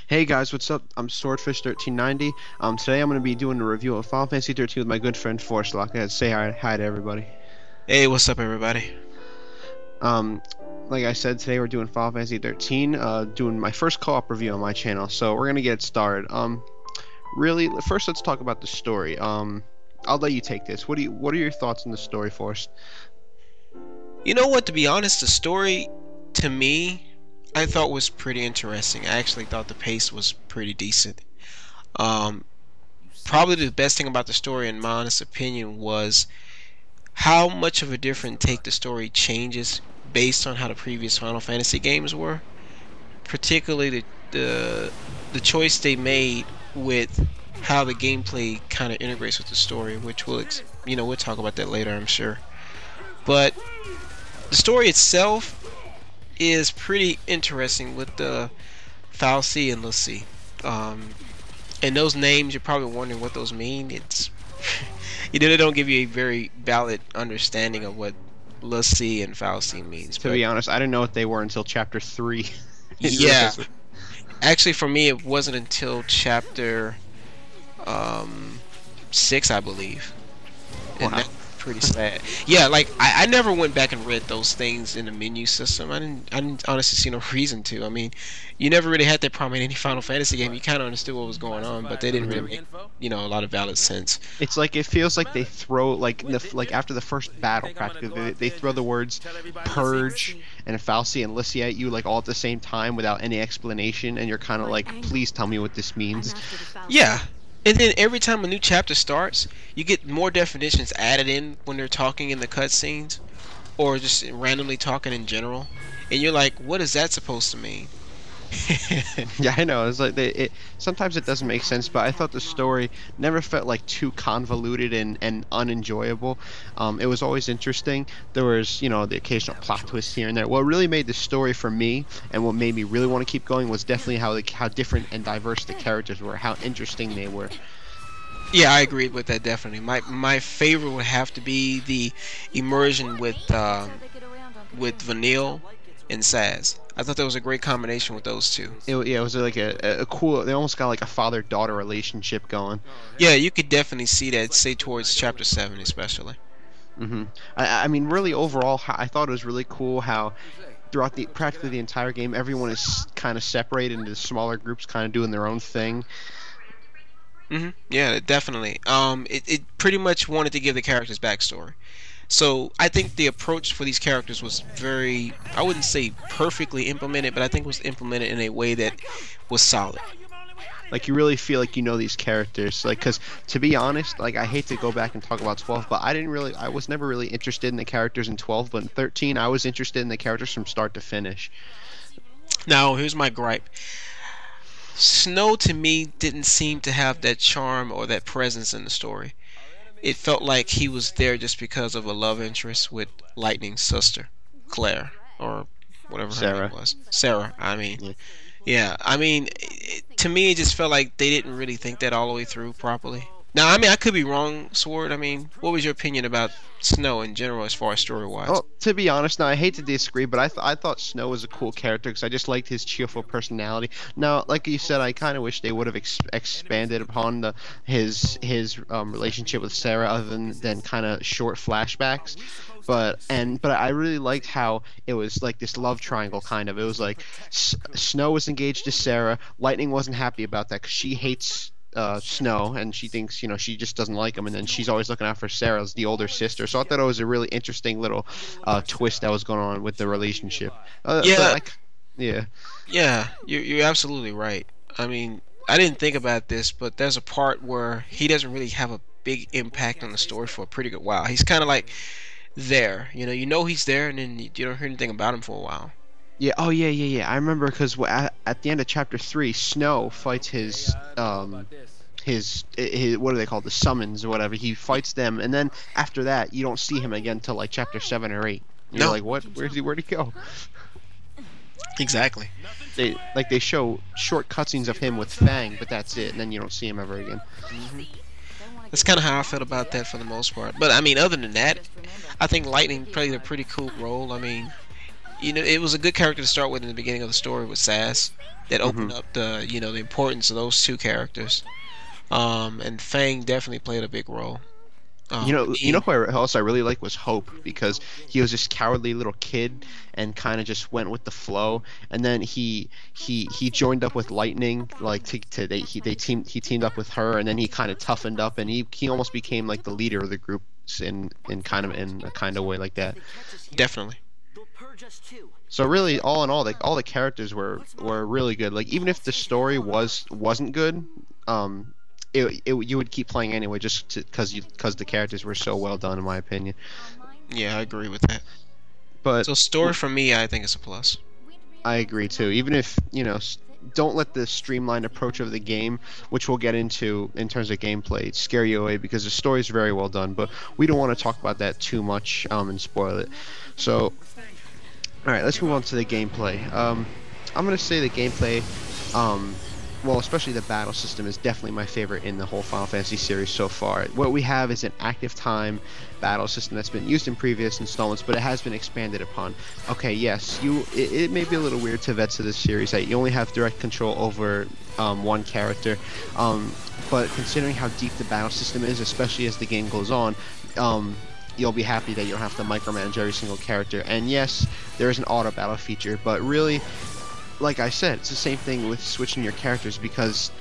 Hey guys, what's up? I'm Swordfish1390. Today I'm going to be doing a review of Final Fantasy 13 with my good friend Forestlock. Say hi to everybody. Hey, what's up, everybody? Um, like I said, today we're doing Final Fantasy 13, doing my first co-op review on my channel. So we're gonna get it started. Really, first let's talk about the story. I'll let you take this. What are your thoughts on the story, Forrest? You know what? To be honest, the story to me, I thought was pretty interesting. I actually thought the pace was pretty decent. Um, Probably the best thing about the story, in my honest opinion, was how much of a different take the story changes based on how the previous Final Fantasy games were. Particularly the choice they made with how the gameplay kind of integrates with the story, which we'll talk about that later, I'm sure. But the story itself is pretty interesting with the Falsi and Lucy. And those names, you're probably wondering what those mean. It's they don't give you a very valid understanding of what Lucy and Falsi means. To But be honest, I didn't know what they were until chapter 3. yeah, actually for me it wasn't until chapter um, 6, I believe. And Wow. that's pretty sad. Yeah, like I never went back and read those things in the menu system. I didn't honestly see no reason to. I mean, you never really had that problem in any Final Fantasy game. You kind of understood what was going on, but they didn't really make a lot of valid sense. It's like it feels like they throw like after the first battle practically they throw the words purge and Falsi and Lissy at you like all at the same time without any explanation, and you're kind of like, please tell me what this means. Yeah. And then every time a new chapter starts, you get more definitions added in when they're talking in the cutscenes, or just randomly talking in general. And you're like, what is that supposed to mean? Yeah, I know. It's like sometimes it doesn't make sense, but I thought the story never felt like too convoluted and unenjoyable. It was always interesting. There was, the occasional plot twist here and there. What really made the story for me, and what made me really want to keep going, was definitely how different and diverse the characters were, how interesting they were. Yeah, I agreed with that definitely. My favorite would have to be the immersion with Vanille and Saz. I thought that was a great combination with those two. Yeah, it was like a cool. They almost got like a father-daughter relationship going. Yeah, you could definitely see that, say towards chapter 7 especially. hmm I mean, really overall, I thought it was really cool how throughout practically the entire game, everyone is kind of separated into smaller groups, kind of doing their own thing. Yeah, definitely. It pretty much wanted to give the characters backstory. So I think the approach for these characters was very, I wouldn't say perfectly implemented, but I think it was implemented in a way that was solid. Like you really feel like you know these characters, like because to be honest, like I hate to go back and talk about 12, but I was never really interested in the characters in 12, but in 13, I was interested in the characters from start to finish. Now, here's my gripe. Snow to me didn't seem to have that charm or that presence in the story. It felt like he was there just because of a love interest with Lightning's sister, Claire, or whatever her name Sarah. was. Sarah, I mean. Yeah. Yeah, I mean, to me, it just felt like they didn't really think that all the way through properly. Now, I mean, I could be wrong, Sword. I mean, what was your opinion about Snow in general as far as story-wise? Well, to be honest, now I hate to disagree, but I thought Snow was a cool character because I just liked his cheerful personality. Now, like you said, I kind of wish they would have expanded upon his relationship with Sarah, other than kind of short flashbacks. But I really liked how it was like this love triangle kind of. It was like Snow was engaged to Sarah. Lightning wasn't happy about that because she hates Snow, and she thinks she just doesn't like him, and then she's always looking out for Sarah as the older sister. So I thought it was a really interesting little twist that was going on with the relationship. Yeah, Yeah. yeah, you're absolutely right. I mean, I didn't think about this, but there's a part where he doesn't really have a big impact on the story for a pretty good while. He's kind of like there, he's there, and then you don't hear anything about him for a while. Yeah. Oh yeah. I remember because at the end of chapter 3, Snow fights his what do they call the summons or whatever. He fights them, and then after that, you don't see him again till like chapter 7 or 8. You're No, like, what? Where'd he go? exactly. They show short cutscenes of him with Fang, but that's it, and then you don't see him ever again. That's kind of how I felt about that for the most part. But I mean, other than that, I think Lightning played a pretty cool role. I mean, it was a good character to start with in the beginning of the story with Sass. That Hmm. opened up the importance of those two characters. And Fang definitely played a big role. Who else I really like was Hope because he was this cowardly little kid and kind of just went with the flow. And then he joined up with Lightning, like he teamed up with her, and then he kind of toughened up and he almost became like the leader of the group in a kind of way like that. Definitely. So really, all in all, like all the characters were really good. Like even if the story wasn't good, um, you would keep playing anyway, just because the characters were so well done, in my opinion. Yeah, I agree with that. But So story for me, I think is a plus. I agree too. Even if don't let the streamlined approach of the game, which we'll get into in terms of gameplay, scare you away because the story is very well done. But we don't want to talk about that too much and spoil it. So, all right, let's move on to the gameplay. I'm gonna say the gameplay. Well, especially the battle system is definitely my favorite in the whole Final Fantasy series so far. What we have is an active time battle system that's been used in previous installments, but it has been expanded upon. Okay, yes, it may be a little weird to vets of this series that you only have direct control over one character, but considering how deep the battle system is, especially as the game goes on, you'll be happy that you don't have to micromanage every single character. And yes, there is an auto battle feature, but really, like I said, it's the same thing with switching your characters because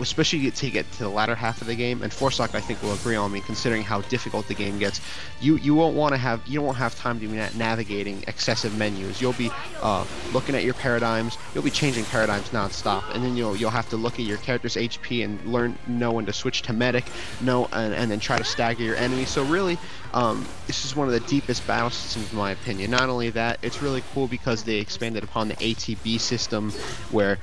especially to get to the latter half of the game, and Forestlock I think will agree on me, considering how difficult the game gets. You won't have time to be navigating excessive menus. You'll be looking at your paradigms. You'll be changing paradigms non-stop, and then you'll have to look at your character's HP and know when to switch to medic, and then try to stagger your enemies. So really, this is one of the deepest battle systems in my opinion. Not only that, it's really cool because they expanded upon the ATB system, where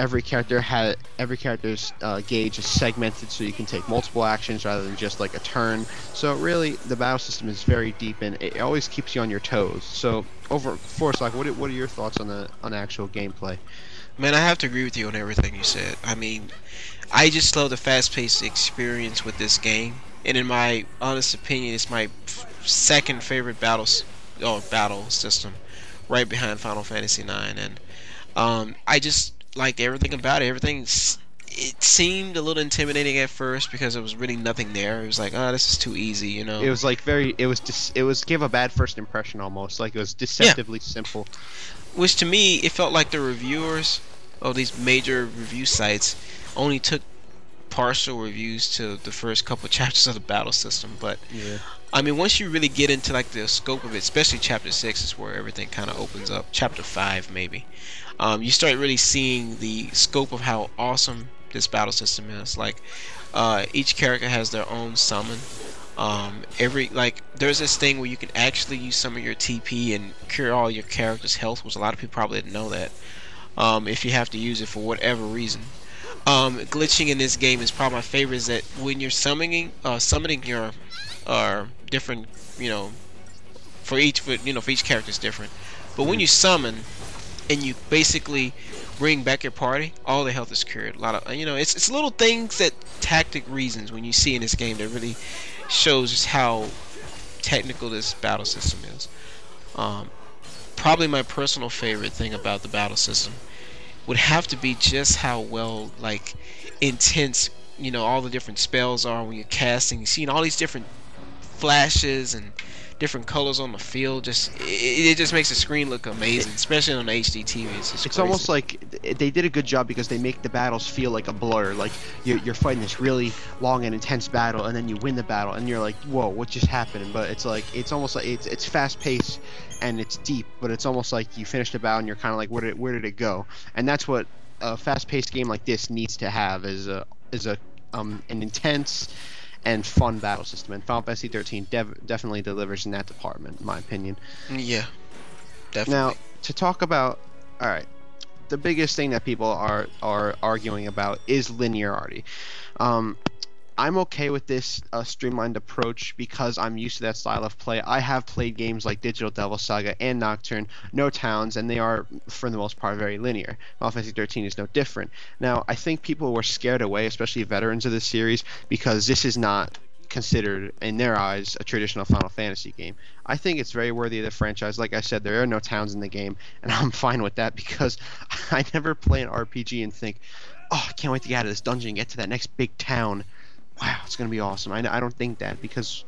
every character's gauge is segmented, so you can take multiple actions rather than just like a turn. So really, the battle system is very deep and it always keeps you on your toes. So over Force, what are your thoughts on the actual gameplay? Man, I have to agree with you on everything you said. I mean, I just love the fast-paced experience with this game, and in my honest opinion, it's my second favorite battle system, right behind Final Fantasy IX. And I just liked everything about it. It seemed a little intimidating at first because there was really nothing there. It was like, oh, this is too easy. It was like it was give a bad first impression almost, like it was Yeah, deceptively simple. which to me, it felt like the reviewers of these major review sites only took partial reviews to the first couple chapters of the battle system. But Yeah. I mean, once you really get into like the scope of it, especially chapter 6 is where everything kind of opens up. Chapter 5 maybe. You start really seeing the scope of how awesome this battle system is. Like each character has their own summon. There's this thing where you can actually use some of your TP and cure all your character's health, which a lot of people probably didn't know that. If you have to use it for whatever reason. Glitching in this game is probably my favorite. Is that when you're summoning your different, for each character is different. But when you summon and you basically bring back your party, all the health is cured. A lot of it's little things that tactic reasons when you see in this game that really shows just how technical this battle system is. Probably my personal favorite thing about the battle system would have to be just how well intense all the different spells are when you're casting. You see all these different flashes and different colors on the field. It just makes the screen look amazing, especially on the HD TV. It's It's crazy. almost like they did a good job because they make the battles feel like a blur. Like you're fighting this really long and intense battle, and then you win the battle, and you're like, "Whoa, what just happened?" But it's almost like it's fast paced and it's deep, but it's almost like you finished the battle and you're kind of like, where did it go? And that's what a fast paced game like this needs to have is an intense and fun battle system. And Final Fantasy 13 definitely delivers in that department, in my opinion. Yeah, Now, definitely. to talk about, all right, the biggest thing that people are arguing about is linearity. I'm okay with this streamlined approach because I'm used to that style of play. I have played games like Digital Devil Saga and Nocturne, no towns, and they are, for the most part, very linear. Final Fantasy 13 is no different. Now, I think people were scared away, especially veterans of the series, because this is not considered in their eyes a traditional Final Fantasy game. I think it's very worthy of the franchise. Like I said, there are no towns in the game, and I'm fine with that because I never play an RPG and think, oh, I can't wait to get out of this dungeon and get to that next big town. Wow, it's gonna be awesome. I don't think that because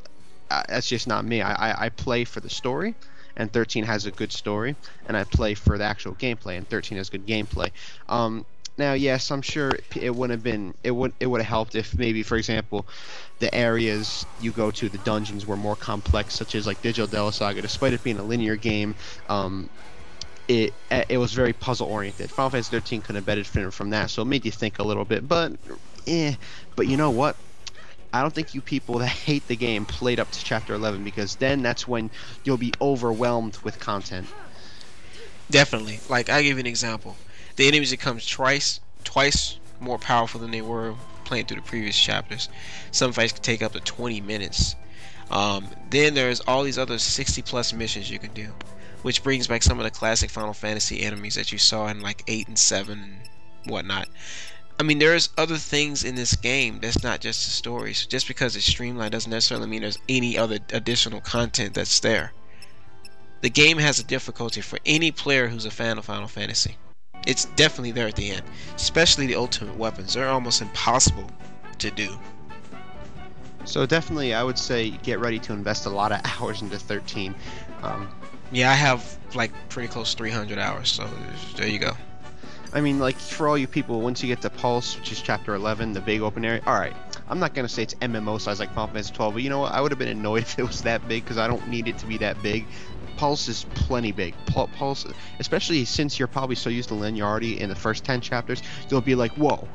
that's just not me. I play for the story, and 13 has a good story, and I play for the actual gameplay, and 13 has good gameplay. Now, yes, I'm sure it would have helped if maybe, for example, the areas you go to, the dungeons were more complex, such as like Digital Devil Saga. Despite it being a linear game, it was very puzzle oriented. Final Fantasy 13 could have benefited from that, so it made you think a little bit. But you know what? I don't think you people that hate the game played up to Chapter 11 because then that's when you'll be overwhelmed with content. Definitely. Like, I give you an example. The enemies that comes twice more powerful than they were playing through the previous chapters. Some fights could take up to 20 minutes. Then there's all these other 60 plus missions you can do, which brings back some of the classic Final Fantasy enemies that you saw in like 8 and 7 and whatnot. I mean, there's other things in this game that's not just the stories. Just because it's streamlined doesn't necessarily mean there's any other additional content that's there. The game has a difficulty for any player who's a fan of Final Fantasy. It's definitely there at the end, especially the ultimate weapons. They're almost impossible to do. So definitely, I would say get ready to invest a lot of hours into 13. Yeah, I have like pretty close to 300 hours, so there you go. I mean, like, for all you people, once you get to Pulse, which is Chapter 11, the big open area, alright, I'm not going to say it's MMO size like Final Fantasy 12, but you know what, I would have been annoyed if it was that big, because I don't need it to be that big. Pulse is plenty big. Pulse, especially since you're probably so used to linearity in the first 10 chapters, you'll be like, whoa,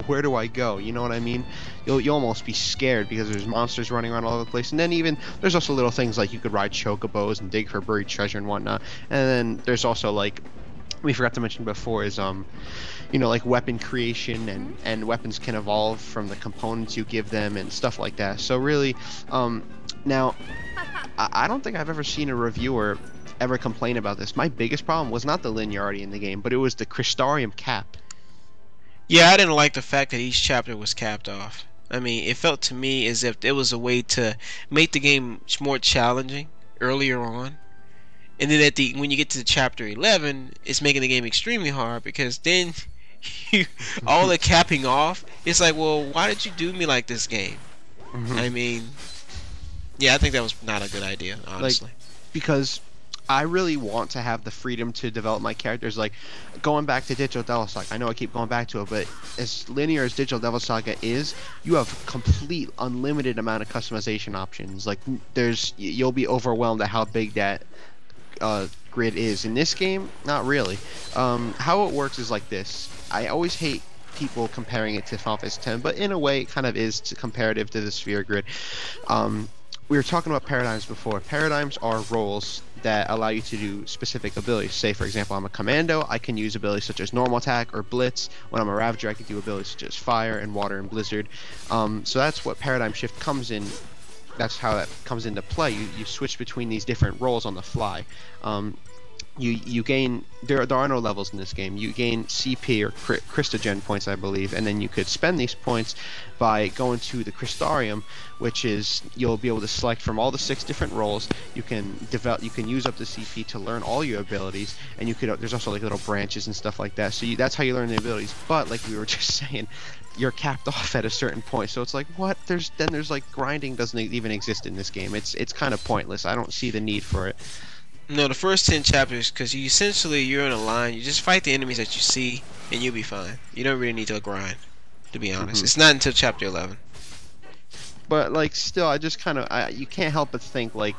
where do I go? You know what I mean? You'll almost be scared because there's monsters running around all over the place. And then even, there's also little things like you could ride chocobos and dig for buried treasure and whatnot. And then there's also, like, we forgot to mention before is, you know, like weapon creation and weapons can evolve from the components you give them and stuff like that. So really, now, I don't think I've ever seen a reviewer ever complain about this. My biggest problem was not the linearity in the game, but it was the Crystarium cap. Yeah, I didn't like the fact that each chapter was capped off. I mean, it felt to me as if it was a way to make the game more challenging earlier on. And then when you get to chapter 11, it's making the game extremely hard because then all the capping off, it's like, well, why did you do me like this game? Mm-hmm. I mean, yeah, I think that was not a good idea, honestly. Like, because I really want to have the freedom to develop my characters. Like, going back to Digital Devil Saga, I know I keep going back to it, but as linear as Digital Devil Saga is, you have complete unlimited amount of customization options. Like, you'll be overwhelmed at how big that grid is. In this game, not really. How it works is like this. I always hate people comparing it to Final Fantasy X, but in a way it kind of is comparative to the sphere grid. We were talking about paradigms before. Paradigms are roles that allow you to do specific abilities. Say, for example, I'm a commando, I can use abilities such as normal attack or blitz. When I'm a ravager, I can do abilities such as fire and water and blizzard. So that's what paradigm shift comes in. That's how that comes into play. You switch between these different roles on the fly. You gain, there are no levels in this game. You gain CP or Christogen points, I believe, and then you could spend these points by going to the Crystarium, which is you'll be able to select from all the 6 different roles. You can use up the CP to learn all your abilities, and there's also like little branches and stuff like that. So that's how you learn the abilities. But like we were just saying, you're capped off at a certain point. So it's like, what? There's like grinding doesn't even exist in this game. It's kind of pointless. I don't see the need for it. No, the first 10 chapters, because you're in a line, you just fight the enemies that you see, and you'll be fine. You don't really need to grind, to be honest. Mm-hmm. It's not until chapter 11. But, like, still, I just kind of, you can't help but think, like,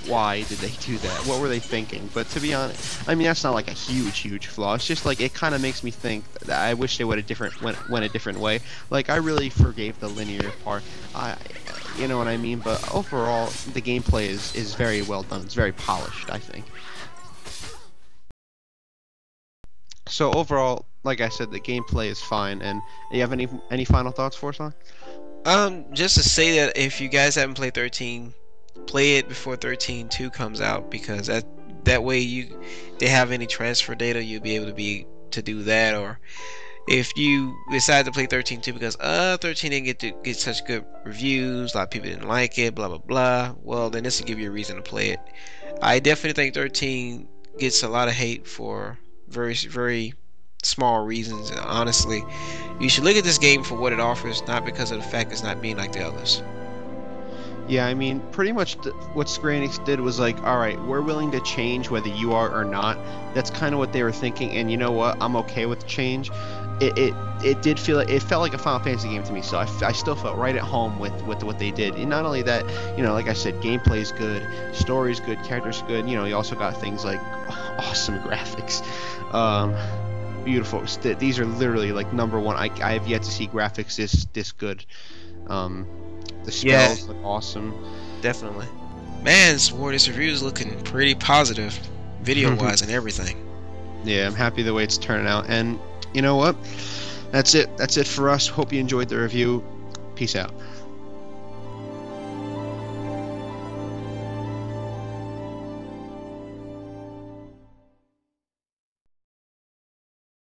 why did they do that? What were they thinking? But to be honest, I mean, that's not like a huge flaw. It's just like, it kind of makes me think that I wish they would have went a different way. Like, I really forgave the linear part. You know what I mean? But overall, the gameplay is very well done. It's very polished, I think. So overall, like I said, the gameplay is fine. And do you have any final thoughts, Forestlock? Just to say that if you guys haven't played 13, play it before 13.2 comes out, because that way they have any transfer data, you'll be able to do that. Or If you decide to play 13 too because 13 didn't get such good reviews, a lot of people didn't like it, blah blah blah, well then this will give you a reason to play it. I definitely think 13 gets a lot of hate for very small reasons, and honestly, you should look at this game for what it offers, not because of the fact it's not being like the others. Yeah, I mean, pretty much what Square Enix did was like, all right, we're willing to change whether you are or not. That's kind of what they were thinking, and you know what? I'm okay with change. It did feel like, it felt like a Final Fantasy game to me, so I still felt right at home with what they did. And not only that, like I said, gameplay's good, story's good, characters good. You also got things like awesome graphics. Beautiful. These are literally like number one. I have yet to see graphics this good. The spells look awesome. Definitely. Man, Swore, this review is looking pretty positive, video-wise and everything. Yeah, I'm happy the way it's turning out. And you know what? That's it. That's it for us. Hope you enjoyed the review. Peace out.